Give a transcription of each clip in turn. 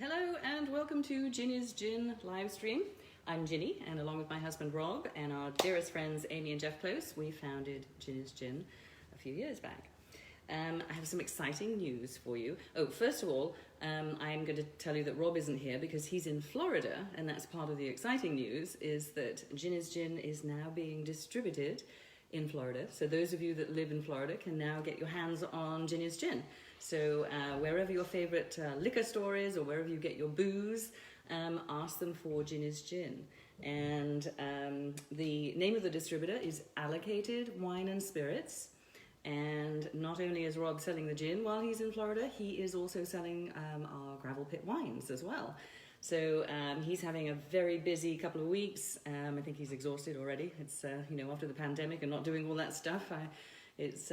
Hello and welcome to Ginny's Gin live stream. I'm Ginny, and along with my husband Rob and our dearest friends Amy and Jeff Close, we founded Ginny's Gin a few years back. I have some exciting news for you. Oh, first of all, I'm going to tell you that Rob isn't here because he's in Florida, and that's part of the exciting news, is that Ginny's Gin is now being distributed in Florida. So those of you that live in Florida can now get your hands on Ginny's Gin. So wherever your favorite liquor store is or wherever you get your booze, ask them for Ginny's Gin. And the name of the distributor is Allocated Wine and Spirits. And not only is Rob selling the gin while he's in Florida, he is also selling our gravel pit wines as well. So he's having a very busy couple of weeks. I think he's exhausted already. It's after the pandemic and not doing all that stuff, it's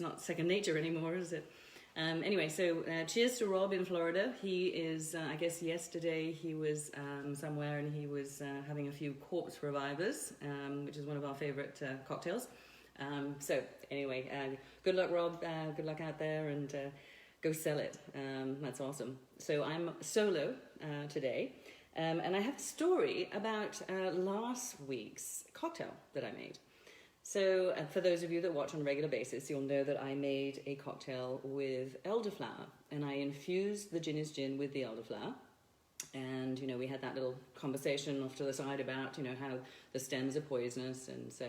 not second nature anymore, is it? Anyway, so cheers to Rob in Florida. He is, I guess yesterday he was somewhere and he was having a few corpse revivers, which is one of our favorite cocktails. So anyway, good luck, Rob. Good luck out there, and go sell it. That's awesome. So I'm solo today, and I have a story about last week's cocktail that I made. So for those of you that watch on a regular basis, you'll know that I made a cocktail with elderflower, and I infused the Ginny's Gin with the elderflower. And, we had that little conversation off to the side about, how the stems are poisonous, and so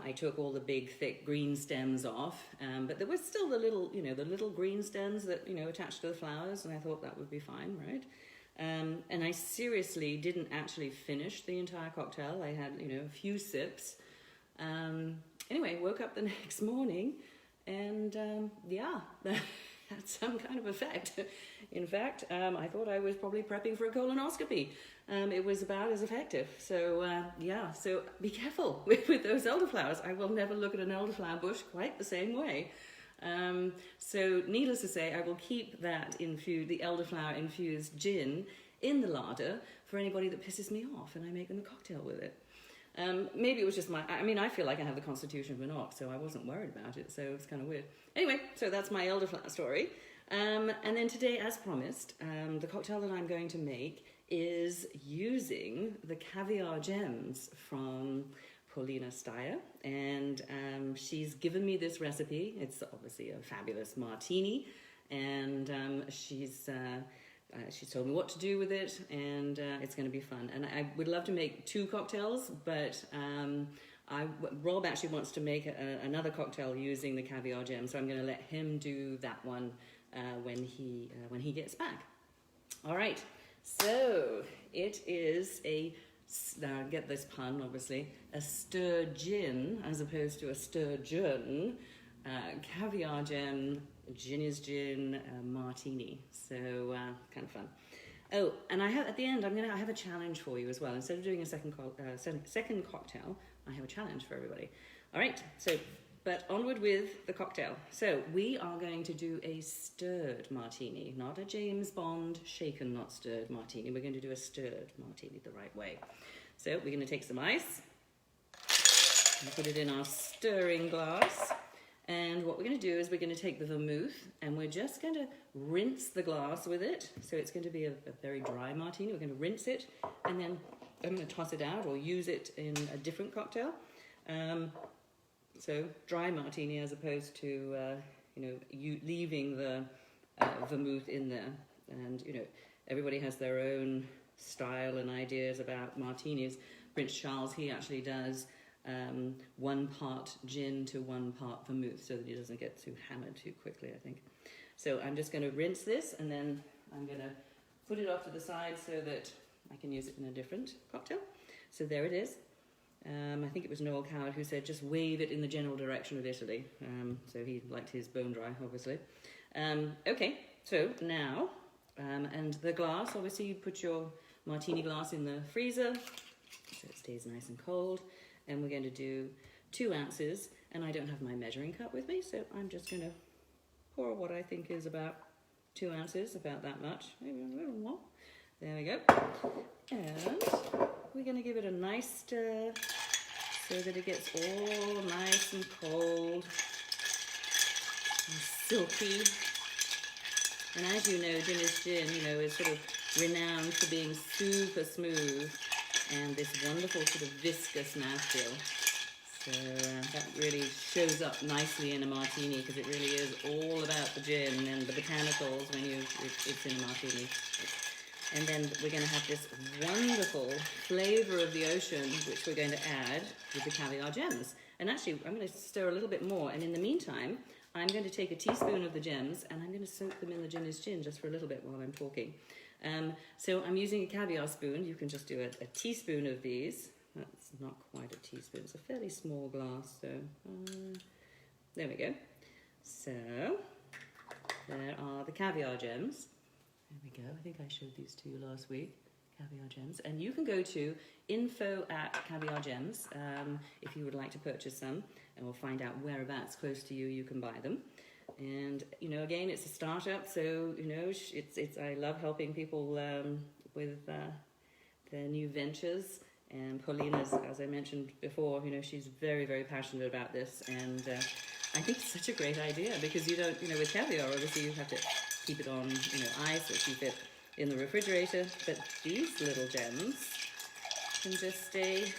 I took all the big, thick green stems off, but there was still the little green stems that, attached to the flowers, and I thought that would be fine, right? And I seriously didn't actually finish the entire cocktail. I had, a few sips. Anyway, woke up the next morning, and that had some kind of effect. In fact, I thought I was probably prepping for a colonoscopy. It was about as effective. So so be careful with those elderflowers. I will never look at an elderflower bush quite the same way. So needless to say, I will keep that the elderflower infused gin in the larder for anybody that pisses me off and I make them a cocktail with it. Maybe it was just I feel like I have the constitution of an ox, so I wasn't worried about it, so it's kind of weird. Anyway, so that's my elderflower story. And then today, as promised, the cocktail that I'm going to make is using the Caviar Gems from Paulina Steyer, and she's given me this recipe. It's obviously a fabulous martini, and she's told me what to do with it, and it's going to be fun. And I would love to make two cocktails, but Rob actually wants to make another cocktail using the Caviar Gem, so I'm going to let him do that one when he gets back. All right, so it is now get this pun, obviously, a SturGIN as opposed to a SturGIN, Caviar Gem, Ginny's Gin, Martini. So kind of fun. Oh, and I have at the end I have a challenge for you as well. Instead of doing a second cocktail, I have a challenge for everybody. All right. So, but onward with the cocktail. So we are going to do a stirred martini, not a James Bond shaken not stirred martini. We're going to do a stirred martini the right way. So we're going to take some ice and put it in our stirring glass. And what we're going to do is we're going to take the vermouth and we're just going to rinse the glass with it. So it's going to be a very dry martini. We're going to rinse it and then I'm going to toss it out or use it in a different cocktail. So dry martini as opposed to, you leaving the vermouth in there. And, everybody has their own style and ideas about martinis. Prince Charles, he actually does 1 part gin to 1 part vermouth so that he doesn't get too hammered too quickly, I think. So I'm just going to rinse this and then I'm going to put it off to the side so that I can use it in a different cocktail. So there it is. I think it was Noel Coward who said just wave it in the general direction of Italy. So he liked his bone dry, obviously. Okay, so now, and the glass, obviously you put your martini glass in the freezer so it stays nice and cold. And we're going to do 2 ounces, and I don't have my measuring cup with me, so I'm just going to pour what I think is about 2 ounces, about that much, maybe a little more. There we go. And we're going to give it a nice stir so that it gets all nice and cold and silky. And as you know, Ginny's Gin, you know, is sort of renowned for being super smooth and this wonderful sort of viscous mouthfeel. So that really shows up nicely in a martini because it really is all about the gin and the botanicals when it's in a martini. And then we're going to have this wonderful flavour of the ocean, which we're going to add with the caviar gems. And actually, I'm going to stir a little bit more. And in the meantime, I'm going to take a teaspoon of the gems and I'm going to soak them in the Ginny's Gin just for a little bit while I'm talking. So I'm using a caviar spoon. You can just do a teaspoon of these. That's not quite a teaspoon. It's a fairly small glass. So there we go. So there are the caviar gems. There we go. I think I showed these to you last week. Caviar Gems. And you can go to info@Caviar Gems if you would like to purchase some, and we'll find out whereabouts close to you can buy them. And, you know, again, it's a startup, so, you know, I love helping people with their new ventures. And Paulina's, as I mentioned before, you know, she's very, very passionate about this. And I think it's such a great idea because you don't, you know, with caviar, obviously you have to keep it on, you know, ice or keep it in the refrigerator. But these little gems can just stay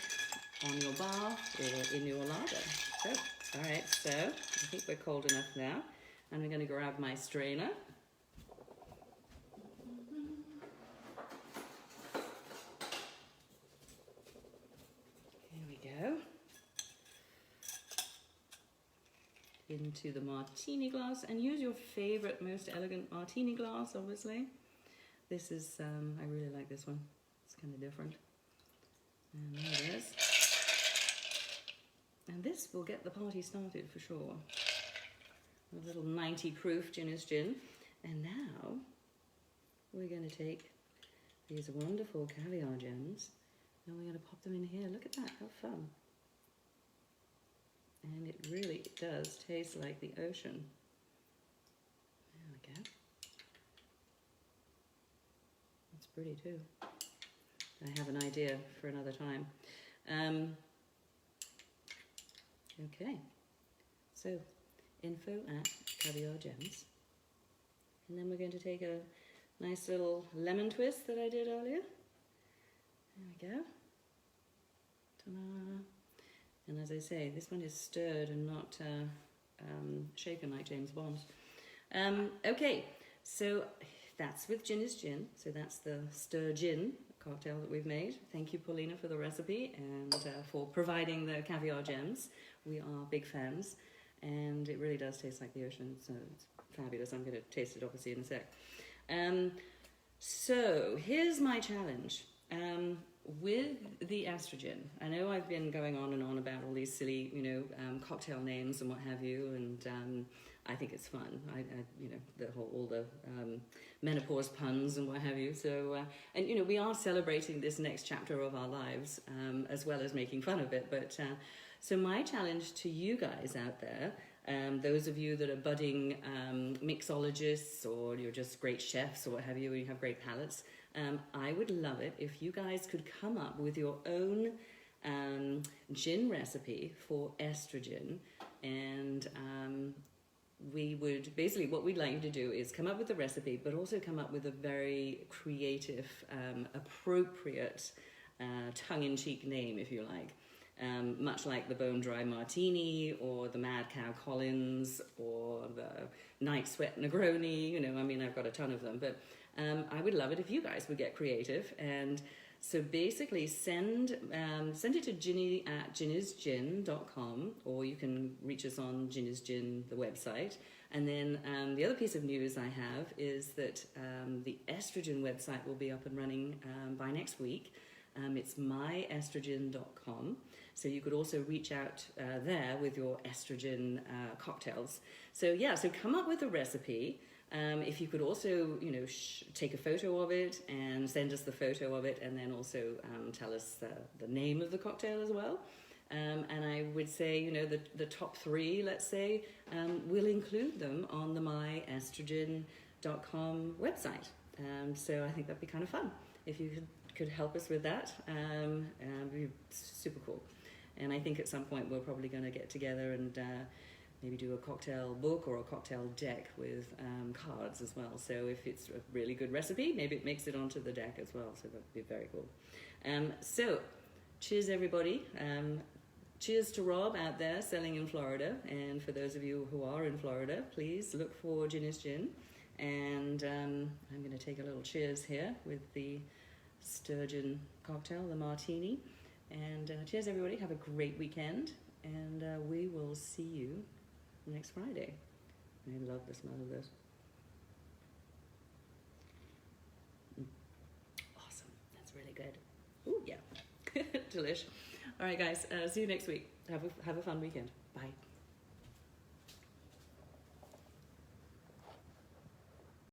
on your bar or in your larder. So, all right, so I think we're cold enough now. And I'm going to grab my strainer. Here we go. Into the martini glass, and use your favorite, most elegant martini glass, obviously. This is, I really like this one. It's kind of different. And there it is. And this will get the party started for sure. A little 90 proof Ginny's Gin. And now we're going to take these wonderful caviar gems and we're going to pop them in here. Look at that, how fun. And it really does taste like the ocean. There we go. That's pretty too. I have an idea for another time. Okay, so info@Caviar Gems. And then we're going to take a nice little lemon twist that I did earlier. There we go. Ta-da. And as I say, this one is stirred and not shaken like James Bond. Okay, so that's with Ginny's Gin. So that's the SturGIN cocktail that we've made. Thank you, Paulina, for the recipe and for providing the caviar gems. We are big fans, and it really does taste like the ocean, so it's fabulous. I'm going to taste it, obviously, in a sec. So here's my challenge. With the Estregin, I know I've been going on and on about all these silly, you know, cocktail names and what have you, and I think it's fun. I you know, all the menopause puns and what have you. So, and you know, we are celebrating this next chapter of our lives, as well as making fun of it. But so my challenge to you guys out there, those of you that are budding mixologists, or you're just great chefs or what have you, and you have great palates, I would love it if you guys could come up with your own gin recipe for Estregin. And we would, basically what we'd like you to do is come up with the recipe, but also come up with a very creative, appropriate, tongue-in-cheek name, if you like. Much like the Bone Dry Martini, or the Mad Cow Collins, or the Night Sweat Negroni. You know, I mean, I've got a ton of them, but I would love it if you guys would get creative. And so basically send it to Ginny@ginnysgin.com, or you can reach us on Ginny's Gin, the website. And then the other piece of news I have is that the Estregin website will be up and running by next week. It's myestragin.com. So you could also reach out there with your Estregin cocktails. So yeah, so come up with a recipe. If you could also, you know, take a photo of it and send us the photo of it, and then also tell us the name of the cocktail as well. And I would say, you know, the top three, let's say, we'll include them on the myestragin.com website. So I think that'd be kind of fun if you could help us with that. It'd be super cool. And I think at some point we're probably going to get together and maybe do a cocktail book or a cocktail deck with cards as well. So if it's a really good recipe, maybe it makes it onto the deck as well. So that'd be very cool. So cheers, everybody. Cheers to Rob out there selling in Florida. And for those of you who are in Florida, please look for Ginny's Gin. And I'm going to take a little cheers here with the SturGIN cocktail, the Martini. And cheers, everybody. Have a great weekend. And we will see you next Friday. I love the smell of this. Awesome. That's really good. Ooh, yeah. Delish. All right, guys. See you next week. Have a fun weekend. Bye.